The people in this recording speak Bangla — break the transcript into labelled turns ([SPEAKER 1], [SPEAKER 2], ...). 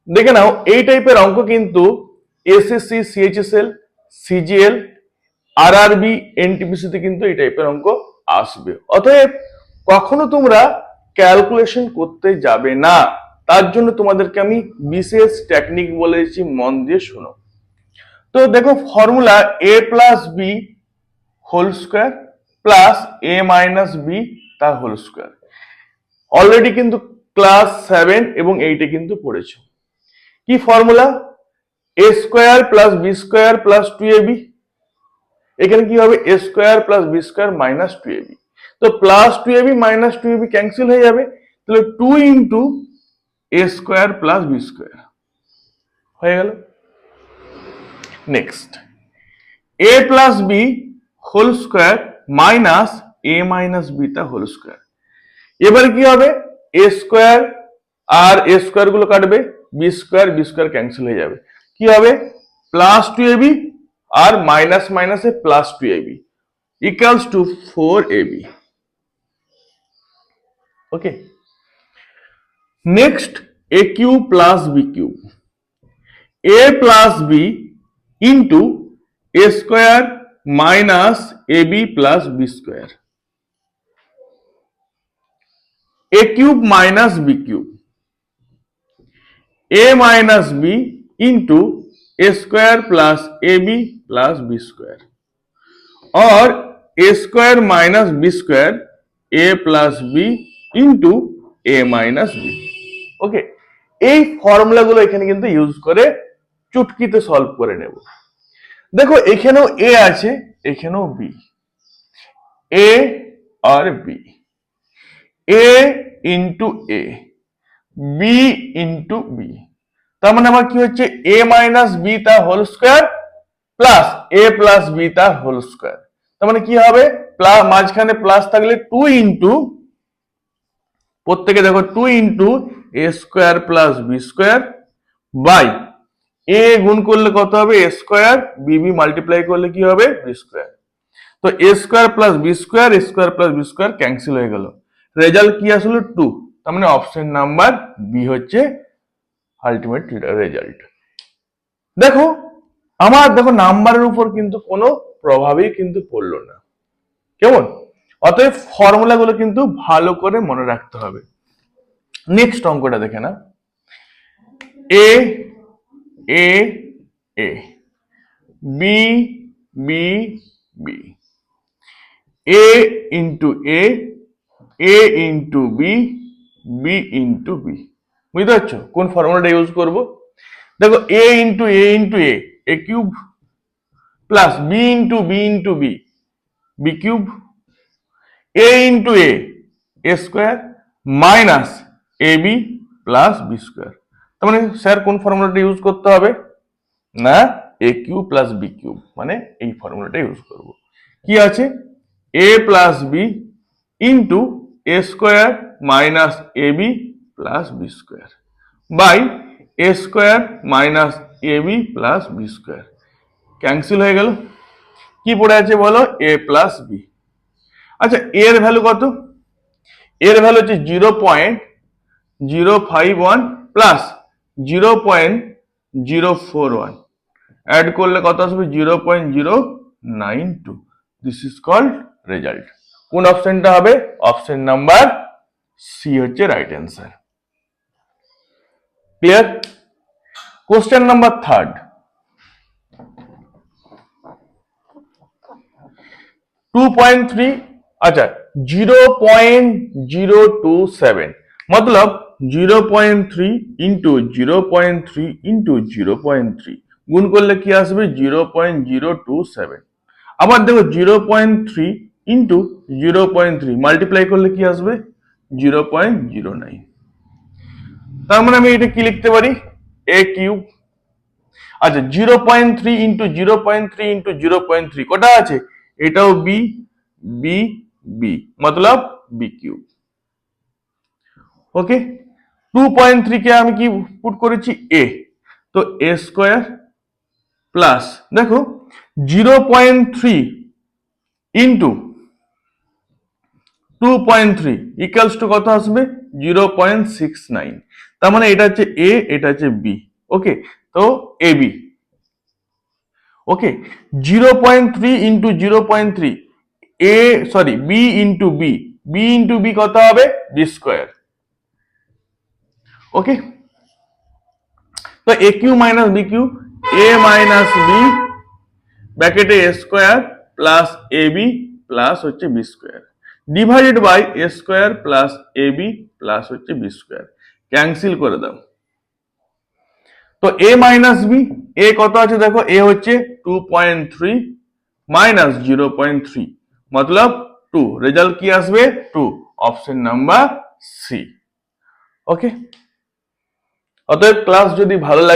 [SPEAKER 1] দেখে নাও এই টাইপের অঙ্ক কিন্তু SSC, CHSL, CGL, RRB, NTPC তে কিন্তু এই টাইপের অঙ্ক আসবে। অতএব কখনো তোমরা ক্যালকুলেশন করতে যাবে না, তার জন্য তোমাদেরকে আমি বিশেষ টেকনিক বলেছি, মন দিয়ে শোনো। তো দেখো formula a plus B whole square plus a minus B তার হোল স্কোয়ার অলরেডি কিন্তু ক্লাস 7 এবং 8 কিন্তু পড়েছো। কি formula? a square plus B square plus 2ab। এখানে কি হবে? a square plus B square minus 2ab। তো plus 2ab minus 2ab cancel হয়ে যাবে, তাহলে 2 into a square plus B square হয়ে গেল। Next a plus B whole square minus a minus B তা হোল স্কোয়ার। এবার কি হবে? a স্কোয়ার আর a স্কোয়ার গুলো কাটবে, বি স্কোয়ার ক্যান্সেল হয়ে যাবে। কি হবে? প্লাস 2ab আর মাইনাস মাইনাসে plus 2ab equals to 4ab। Okay, next a cube plus B cube, a plus B into a square minus ab plus B square, a cube minus B cube, a minus B into A square plus A B plus B square, और A square minus B square A plus B into A minus B. Okay, এই ফর্মুলা গুলো এখানে কিন্তু ইউজ করে চুটকিতে সলভ করে নেব। দেখো এখানেও এ আছে, এখানেও B, A R B, A into A, B into B, তার মানে আমার কি হচ্ছে? এ মাইনাস বি তার হোল স্কোয়ার প্লাস এ প্লাস বি তার হোল স্কোয়ার। তার মানে কি হবে? মাঝখানে প্লাস থাকলে 2 ইন্টু, প্রত্যেকে দেখো 2 into A square plus B square by a গুণ করলে কত হবে? এ স্কোয়ার, বি মাল্টিপ্লাই করলে কি হবে? B square. তো a square plus B square, a square plus B square cancel হয়ে গেল, রেজাল্ট কি আসলো? 2। তার মানে অপশন নাম্বার বি হচ্ছে আলটিমেট রেজাল্ট। দেখো আমার নাম্বারের উপর কিন্তু কোনো প্রভাবই কিন্তু পড়লো না, কেমন? অতএব ফর্মুলা গুলো কিন্তু ভালো করে মনে রাখতে হবে। নেক্সট অঙ্কটা দেখে না, A A A, B B B, A into A into B, B into B. বুঝতে পারছো কোন ফর্মুলাটা ইউজ করব? দেখো A into A into A cube plus B into B, B cube, A into A square minus A B plus B square. তার মানে স্যার কোন ফর্মুলাটা ইউজ করতে হবে? না, A cube plus B cube, মানে এই ফর্মুলাটা ইউজ করব। কি আছে? A plus B into A square minus A B plus B square by A square minus A B plus B square cancel হয়ে গেল। কি পড়ে আছে বলো? A plus B. আচ্ছা, এর ভ্যালু কত? এর ভ্যালু হচ্ছে 0.051 প্লাস 0.041, অ্যাড করলে কত আসবে? 0.092। This is called result. কোন অপশনটা হবে? অপশন নাম্বার সি হচ্ছে right answer. Clear? Question number 3, अच्छा 0.027 मतलब 0.3 इंटू 0.3 इंटू 0.3 गुण করলে কি আসবে? 0.027। আবার দেখো 0.3 इंटू 0.3 মাল্টিপ্লাই করলে কি আসবে? 0.09। তার মানে আমি এটা কি লিখতে পারি? a cube. আচ্ছা 0.3 इंटू 0.3 इंटू 0.3 কটা আছে? এটাও বি, बी बी मतलब बी কিউব। ওকে, 2.3 কে আমি কি পুট করেছি? এ, তো এ স্কোয়ার প্লাস দেখো 0.3 ইন্টু 2.3 ইকুয়ালস টু কত আসবে? 0.69। তার মানে এটা হচ্ছে এ, এটা হচ্ছে বি। ওকে, তো A B. Okay, 0.3 into 0.3, A sorry B into B, B into B কত হবে? B square. ওকে, তো A cube minus B cube, A minus B ব্র্যাকেটে A square plus A B plus হচ্ছে B square, divided by A square plus A B plus হচ্ছে বি স্কোয়ার। ক্যান্সেল করে দাও। তো এ মাইনাস বি, এ কত আছে দেখো, এ হচ্ছে 2.3 মাইনাস 0.3 মতলব 2, রেজাল্ট কি আসবে? 2, অপশন নাম্বার সি। ওকে, অতএব ক্লাস যদি ভালো লাগে